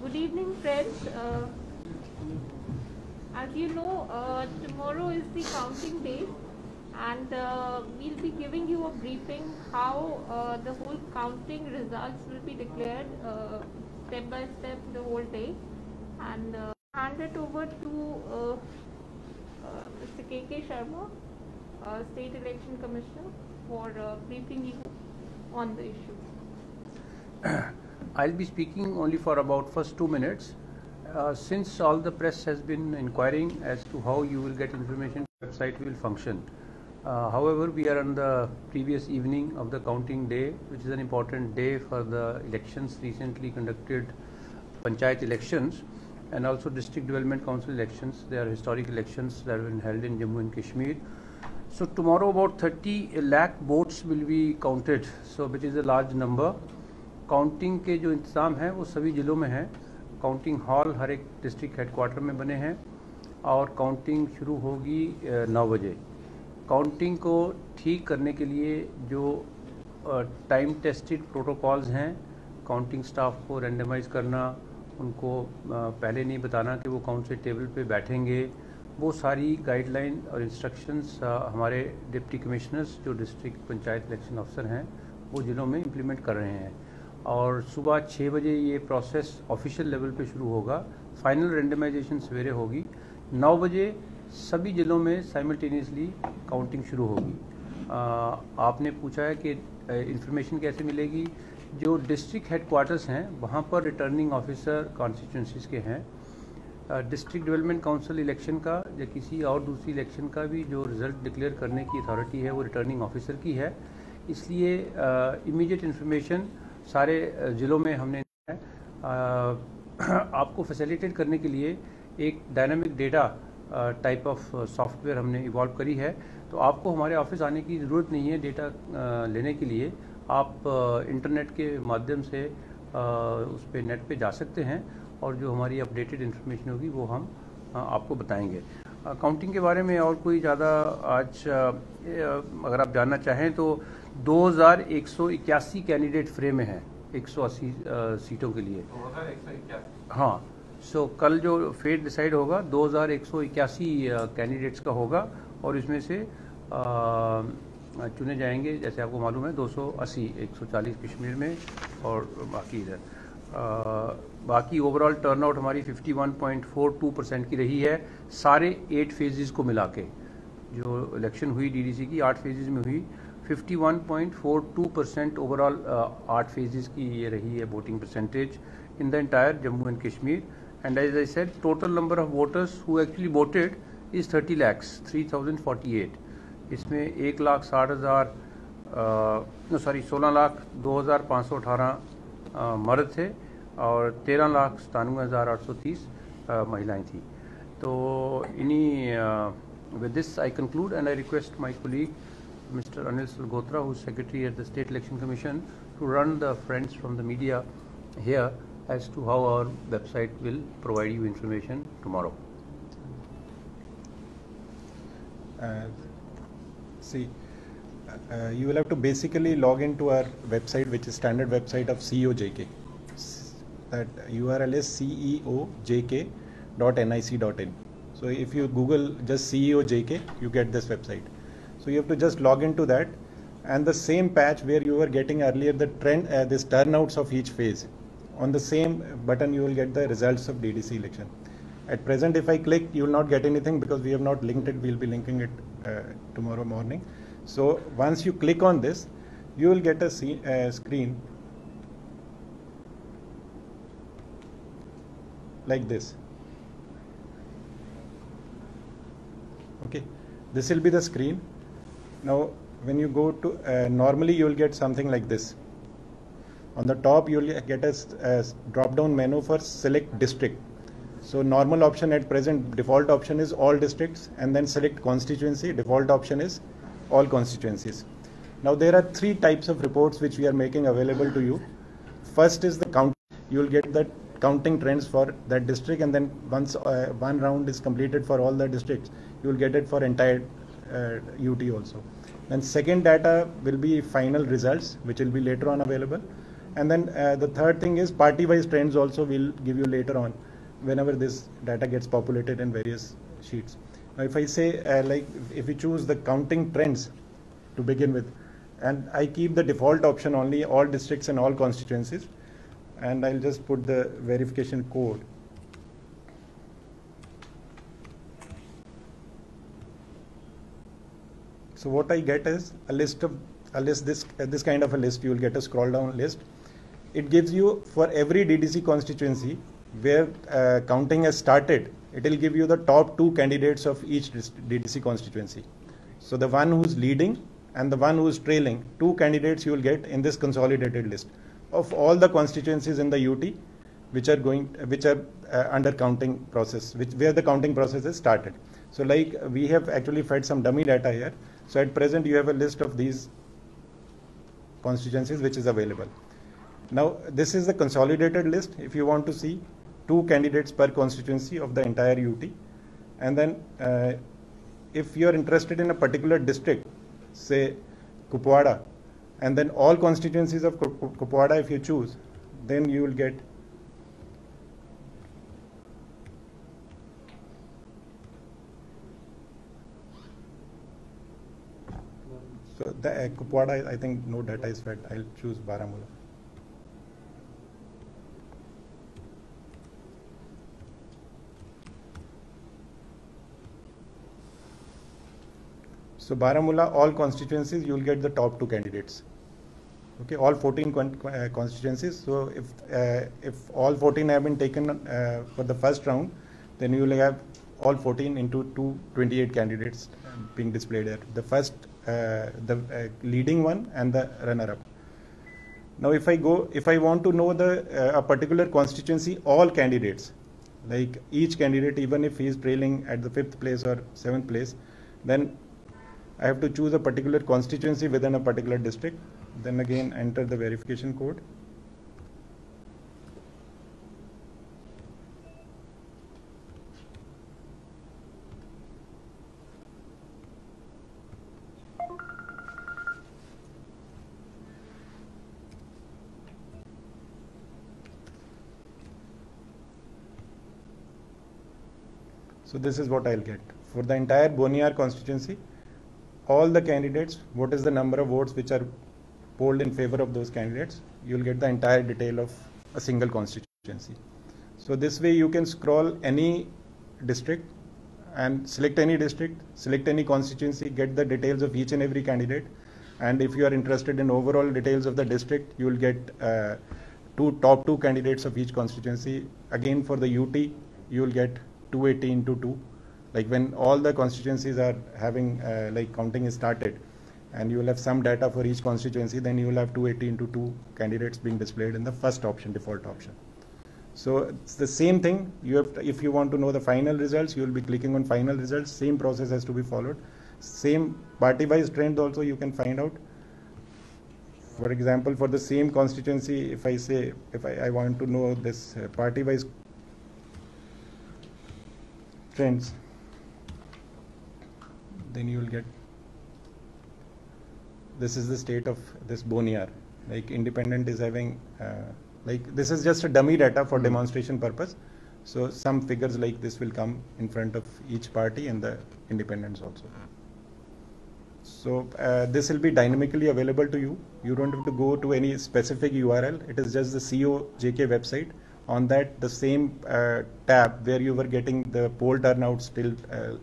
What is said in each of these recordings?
Good evening, friends. As you know, tomorrow is the counting day, and we'll be giving you a briefing how the whole counting results will be declared step by step the whole day, and hand it over to Mr. K.K. Sharma, State Election Commissioner, for briefing you on the issue. I'll be speaking only for about first 2 minutes. Since all the press has been inquiring as to how you will get information, the website will function. However, we are on the previous evening of the counting day, which is an important day for the elections, recently conducted Panchayat elections and also District Development Council elections. They are historic elections that have been held in Jammu and Kashmir. So tomorrow about 30 lakh votes will be counted, so which is a large number. Counting के जो इंतज़ाम हैं वो सभी ज़िलों में हैं. Counting hall हर एक डिस्ट्रिक्ट हेडक्वार्टर में बने हैं और काउंटिंग शुरू होगी 9 बजे. काउंटिंग को ठीक करने के लिए जो टाइम टेस्टेड प्रोटोकॉल्स हैं, काउंटिंग स्टाफ को रैंडमाइज़ करना, उनको पहले नहीं बताना कि वो कौन से टेबल पे बैठेंगे, वो सारी गाइडलाइन और इंस्ट्रक्शंस हमारे डिप्टी कमिश्नर्स जो डिस्ट्रिक्ट पंचायत इलेक्शन अफसर हैं वो ज़िलों में इम्प्लीमेंट कर रहे हैं. और सुबह 6 बजे ये प्रोसेस ऑफिशियल लेवल पे शुरू होगा. फाइनल रेंडमाइजेशन सवेरे होगी. 9 बजे सभी ज़िलों में साइमल्टेनियसली काउंटिंग शुरू होगी. आपने पूछा है कि इंफॉर्मेशन कैसे मिलेगी. जो डिस्ट्रिक्ट हेडक्वार्टर्स हैं वहाँ पर रिटर्निंग ऑफिसर कॉन्स्टिट्यूंसीज के हैं. डिस्ट्रिक्ट डेवलपमेंट काउंसिल इलेक्शन का या किसी और दूसरी इलेक्शन का भी जो रिज़ल्ट डिक्लेयर करने की अथॉरिटी है वो रिटर्निंग ऑफिसर की है. इसलिए इमीडिएट इन्फॉर्मेशन सारे ज़िलों में हमने आपको फैसिलिटेट करने के लिए एक dynamic data type of software हमने इवॉल्व करी है. तो आपको हमारे ऑफिस आने की ज़रूरत नहीं है डेटा लेने के लिए. आप इंटरनेट के माध्यम से उस पर नेट पे जा सकते हैं और जो हमारी अपडेटेड इन्फॉर्मेशन होगी वो हम आपको बताएंगे. काउंटिंग के बारे में और कोई ज़्यादा आज अगर आप जानना चाहें तो 2181 कैंडिडेट फ्रेम में हैं 180 सीटों के लिए. 2181. हाँ. सो कल जो फेट डिसाइड होगा 2181 कैंडिडेट्स का होगा और इसमें से चुने जाएंगे, जैसे आपको मालूम है 280, 140 कश्मीर में और बाकी इधर. बाकी ओवरऑल टर्नआउट हमारी 51.42% की रही है सारे 8 फेजेस को मिला के. जो इलेक्शन हुई डीडीसी की 8 फेजेस में हुई. 51.42% ओवरऑल 8 फेजेस की ये रही है voting percentage in the entire Jammu and Kashmir. And as I said, total number of voters who actually voted is 30,48. इसमें 1,60,000 16,02,518 मर्द थे और 13,97,830 महिलाएं थी. तो इन्हीं with this I conclude and I request my colleague Mr. Anil Salgotra, who is Secretary at the State Election Commission, to run the friends from the media here as to how our website will provide you information tomorrow. You will have to basically log into our website, which is standard website of CEOJK. That URL is ceojk.nic.in. So if you Google just CEOJK, you get this website. So you have to just log into that, and the same patch where you were getting earlier the trend, this turnouts of each phase. On the same button you will get the results of DDC election. At present, if I click, you will not get anything because we have not linked it. We will be linking it tomorrow morning. So once you click on this, you will get a screen like this. Okay, this will be the screen. Now when you go to normally you will get something like this. On the top you will get a drop down menu for select district. So normal option at present, default option is all districts, and then select constituency. Default option is all constituencies. Now there are 3 types of reports which we are making available to you. First is the count. You will get the counting trends for that district, and then once one round is completed for all the districts, you will get it for entire UT also. And second data will be final results, which will be later on available. And then the third thing is party-wise trends also we'll give you later on whenever this data gets populated in various sheets. Now if I say like if we choose the counting trends to begin with, and I keep the default option only all districts and all constituencies, and I'll just put the verification code. So what I get is a list of this kind of a list. You will get a scroll down list. It gives you for every DDC constituency where counting has started, it will give you the top 2 candidates of each DDC constituency. So the one who's leading and the one who's trailing, 2 candidates you will get in this consolidated list of all the constituencies in the UT which are under counting process, where the counting process is started. So like we have actually fed some dummy data here. So at present you have a list of these constituencies which is available. Now this is the consolidated list. If you want to see 2 candidates per constituency of the entire UT, and then if you are interested in a particular district, say Kupwara, and then all constituencies of Kupwara if you choose, then you will get so the Kupwara, I think no data is fed. I'll choose Baramulla. So Baramulla, all constituencies, you will get the top 2 candidates. Okay, all 14 constituencies. So if all 14 have been taken for the first round, then you will have all 14 into 28 candidates being displayed there. The first, the leading one and the runner-up. Now if I want to know a particular constituency, all candidates, like each candidate, even if he is trailing at the 5th place or 7th place, then I have to choose a particular constituency within a particular district. Then again enter the verification code. So this is what I'll get. For the entire Boniar constituency, all the candidates, what is the number of votes which are polled in favor of those candidates, you'll get the entire detail of a single constituency. So this way you can scroll any district and select any district, select any constituency, get the details of each and every candidate. And if you are interested in overall details of the district, you will get top 2 candidates of each constituency. Again for the UT, you will get 280 into 2. Like when all the constituencies are having like counting is started, and you will have some data for each constituency, then you will have 280 into 2 candidates being displayed in the first option, default option. So it's the same thing. You have to, if you want to know the final results, you will be clicking on final results. Same process has to be followed. Same party-wise trend also you can find out. For example, for the same constituency, if I say I want to know this party-wise trends, then you will get, this is the state of this Boniar. Like independent is having, like this is just a dummy data for demonstration purpose. So some figures like this will come in front of each party and the independents also. So this will be dynamically available to you. You don't have to go to any specific URL. It is just the COJK website. On that, the same tab where you were getting the poll turnout still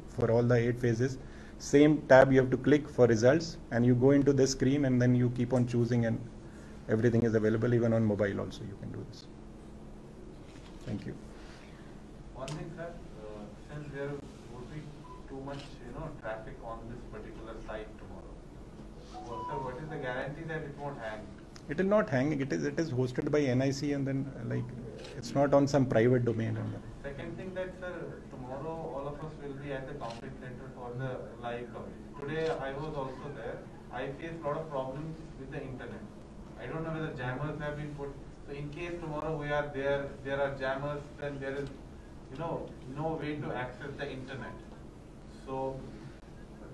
for all the 8 phases, same tab you have to click for results, and you go into this screen and then you keep on choosing, and everything is available. Even on mobile also you can do this. Thank you. One thing, sir, since there would be too much traffic on this particular site tomorrow, so what is the guarantee that it won't hang? It will not hang. It is hosted by NIC, and then like it's not on some private domain. Second thing that, sir, tomorrow all of us will be at the counting center for the live coverage. Today I was also there. I faced a lot of problems with the internet. I don't know whether jammers have been put. So in case tomorrow we are there, there are jammers, then there is no way to access the internet. So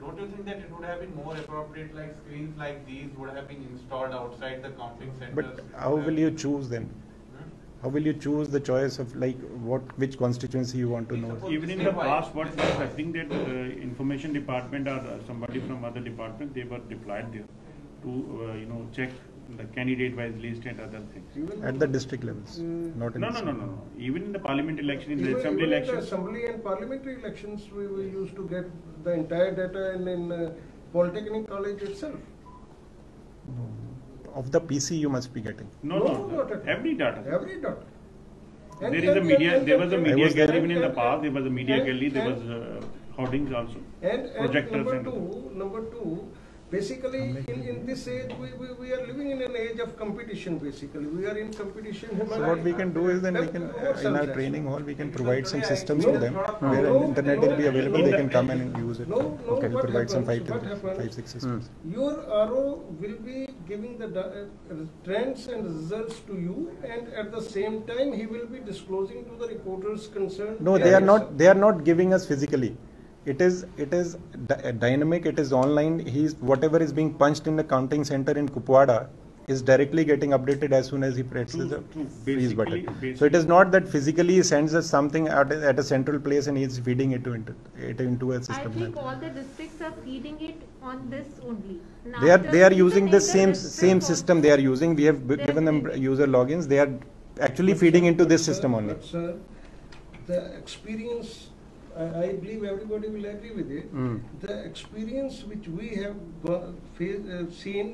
don't you think that it would have been more appropriate, like screens like these would have been installed outside the counting centers? But how will you choose then? How will you choose the choice of like which constituency you want to know? Even in the past, what was happening that information department or somebody from other department, they were deployed there to check the candidate-wise list and other things. At the district levels, not in No. Even in the parliament election, in the Even assembly in the elections. assembly and parliamentary elections, we used to get the entire data in Polytechnic College itself. Of the PC you must be getting. No, not at all. Every data. Every data. There is a media. There was a media was there. gallery even in the past. There was a media And- gallery. There and- was hoardings also. And Projectors number two, basically in this age we are living in an age of competition. Basically, we are in competition. So what we can do is then we can in our training hall we can provide some systems to them where internet will be available. They can come in and use it. No, Okay, we'll what provide some happens- 5-6 systems. Your RO will be giving the trends and results to you, and at the same time he will be disclosing to the reporters concerned. No, they are not. They are not giving us physically. It is dynamic. It is online. Whatever is being punched in the counting center in Kupwada is directly getting updated as soon as he presses the True. freeze button. Basically- So it is not that physically he sends us something at a central place and he is feeding it into a I system. think all the districts are feeding it on this only. Now They are just using the even same district system. They are using. We have They're given them using. user logins. They are actually feeding into this system only. But sir, the experience, I believe everybody will agree with it. The experience which we have seen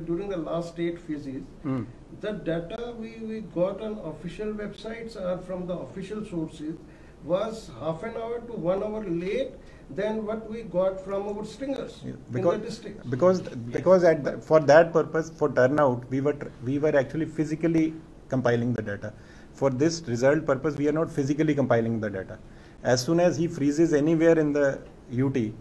during the last 8 phases, the data we got on official websites or from the official sources was half an hour to 1 hour late than what we got from our stringers in the district. Because for that purpose, for turnout, we were actually physically compiling the data. For this result purpose, we are not physically compiling the data. As soon as he freezes anywhere in the UT,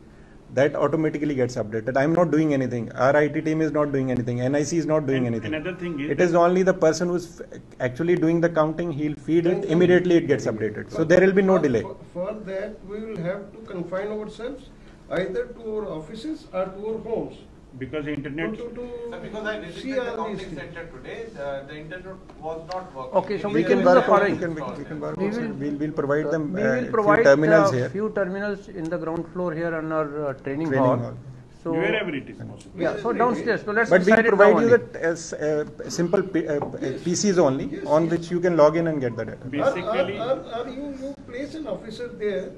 that automatically gets updated. I am not doing anything. Our IT team is not doing anything. NIC is not doing And anything. another thing is It is only the person who is actually doing the counting. He'll feed it immediately. It gets updated. So there will be no delay. For that, we will have to confine ourselves either to our offices or to our homes. because the internet. Sir, because I see visited the all counting these things. center today, the internet was not working. Okay, so It we is can a do the very following. We can borrow. We will- We'll provide them we will few provide terminals here. few terminals in the ground floor here on our training Training hall. hall. So Wherever it is possible. yeah, so downstairs. So let's But we'll decide it now provide you only. the simple PCs only on which you can log in and get the data. Basically, Or you place an officer there,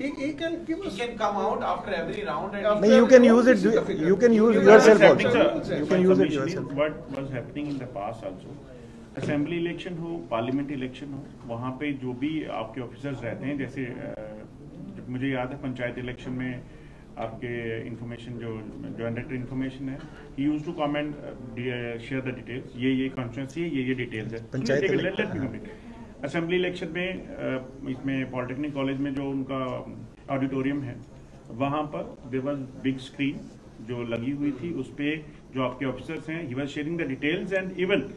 he can give us. He can come out after every round and After No, you can use it. certificate. You can use You yourself can also. use it. You My can use it submission is yourself. what was happening in the past also. Assembly election हो, parliament election हो, वहाँ पे जो भी आपके officers रहते हैं, जैसे मुझे याद है पंचायत इलेक्शन में आपके इंफॉर्मेशन जो जनरेटर इंफॉर्मेशन है, he used to comment share the details, ये कॉन्स्टिट्यूंसी है, ये डिटेल्स है. Panchayat Let me election, complete. Assembly election में इसमें पॉलिटेक्निक कॉलेज में जो उनका ऑडिटोरियम है, वहाँ पर देयर वाज बिग स्क्रीन जो लगी हुई थी, उस पे जो आपके ऑफिसर्स हैं, he was sharing the details and even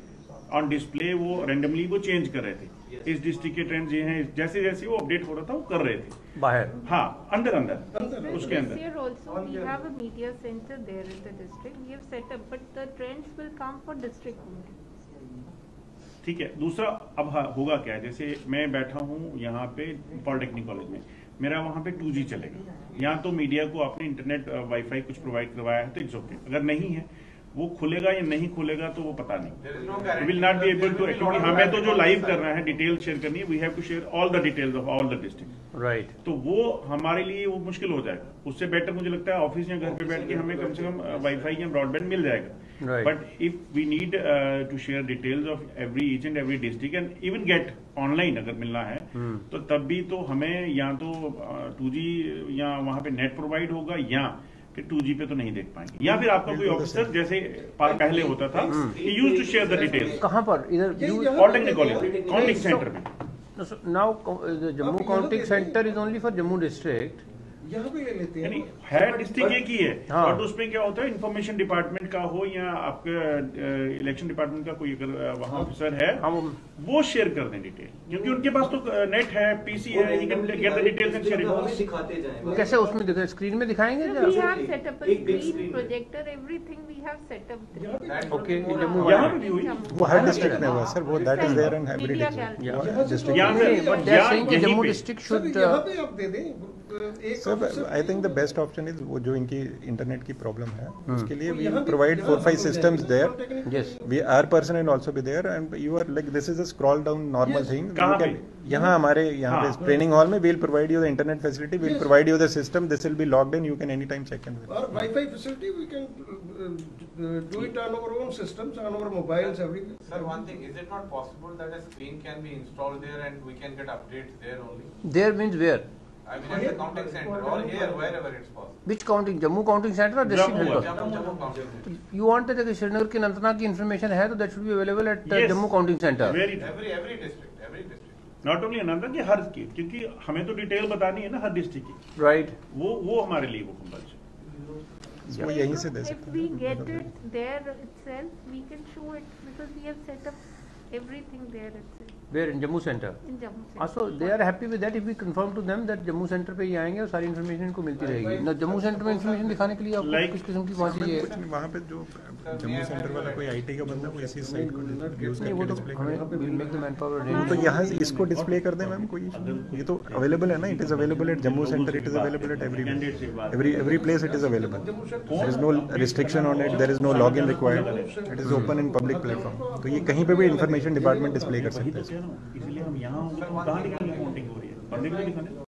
on display वो रैंडमली वो चेंज कर रहे थे. इस डिस्ट्रिक्ट के ट्रेंड्स ये हैं, जैसे जैसे वो अपडेट हो रहा था वो कर रहे थे बाहर. हाँ, अंदर But उसके this अंदर. year also we have a media center there in the district. We have set up, but the trends will come for district only. ठीक है. दूसरा अब होगा क्या, जैसे मैं बैठा हूँ यहाँ पे पॉलिटेक्निक कॉलेज में, मेरा वहाँ पे 2G चलेगा. यहाँ तो मीडिया को आपने इंटरनेट वाईफाई कुछ प्रोवाइड करवाया है तो इट्स ओके. अगर नहीं है, वो खुलेगा या नहीं खुलेगा तो वो पता नहीं. Will not be able to, क्योंकि हमें तो जो लाइव करना है, डिटेल शेयर करनी है, we have to share all the details of all the district. Right. तो वो हमारे लिए वो मुश्किल हो जाएगा. उससे बेटर मुझे लगता है ऑफिस या घर पे बैठ के हमें कम से कम वाईफाई या ब्रॉडबैंड मिल जाएगा. Right. But if we need to share details of every each and every district and even get online अगर मिलना है, तो तब भी तो हमें या तो 2G या वहां पे नेट प्रोवाइड होगा, या फिर 2G पे तो नहीं देख पाएंगे, या फिर आपका कोई ऑफिसर जैसे पहले होता था, he used to share the details. कहाँ पर? इधर पॉलिटेक्निक कॉलेज काउंटिंग सेंटर में. So now the Jammu counting center is only for Jammu district. यहाँ पे ले लेते हैं। यानी है डिस्ट्रिक्ट एक ही है, हाँ। और उसमें क्या होता है, इंफॉर्मेशन डिपार्टमेंट का हो या आपके इलेक्शन डिपार्टमेंट का कोई अगर वहाँ ऑफिसर है, हाँ, वो शेयर कर दें डिटेल, क्योंकि उनके पास तो नेट है, पीसी है, he can get the details and share it. दिखाते जाएं। कैसे उसमें दिखा, स्क्रीन में दिखाएंगे So क्या? we have set up a एक big screen, screen. projector, everything we have set up there. Okay, in Jammu यहाँ पे भी हुई। वो हर डिस्ट्रिक्ट में हुआ सर, वो that is there in every Media district. gallery. यहाँ से डिस्ट्रिक्ट यहाँ पे- नहीं, but they are यहाँ saying कि यहीं जम्मू पे। डिस्ट्रिक्ट सर शुड यहाँ पे आप दे दें एक sir officer I think the best option is वो जो इनकी इंटरनेट की प्रॉब्लम है उसके लिए वो वी यहाँ भी- प्रोवाइड यहाँ 4-5 हो systems जाएगा, there. technical- Yes. We our person will also be there and you are like this is a scroll down normal Yes. thing. कहाँ You can- पे? यहाँ हमारे यहाँ हाँ। पे ट्रेनिंग हॉल में we'll provide you the internet facility, we'll Yes. provide you the system, this will be logged in, you can anytime check in with it. Or Wi-Fi facility, we can do it on our own systems, on our mobiles, everything. Sir, one thing, is it not possible that a screen can be installed there and we can get updates there only? There means where? I mean, at the counting center or here, wherever it's possible. Which counting? Jammu counting center or district Jammu, head? Jammu counting center. You want that अगर श्रीनगर के अनंतनाग की information है तो that should be available at Yes. Jammu counting center. Very Every district. Not only Anant की, हर की, क्योंकि हमें तो डिटेल बतानी है ना हर डिस्ट्रिक्ट की, Right. वो हमारे लिए वो कंपल्सरी। वो यहीं से दे If सकते we हैं। get it there itself, we can show it because we have set up everything there itself Where in Jammu center? in Jammu. Center. Also, they are happy with that if we confirm to them that Jammu center पे ही आएंगे और सारी information इनको मिलती रहेगी। ना Jammu centre में information दिखाने के लिए आपको Like- किस किस्म की वहाँ चाहिए? कुछ नहीं, वहाँ पे जो जम्मू सेंटर वाला कोई आईटी का बंदा वो इसी साइट को यूज नहीं, वो करके तो डिस्प्ले हमें विल मेक द मैनपावर तो अरेंज। यहाँ से इसको डिस्प्ले कर दें मैम, कोई issue नहीं। ये तो अवेलेबल है ना, it is available at Jammu centre, it is available at every place, it is available. There is no restriction on it, there is no log in required, it is open in public platform. तो ये कहीं पे भी information department display कर वही सकते तो हैं। कह रहा हूँ, इसलिए हम यहाँ होंगे तो कहाँ दिखाएंगे काउंटिंग हो रही है, बंदे को दिखाने।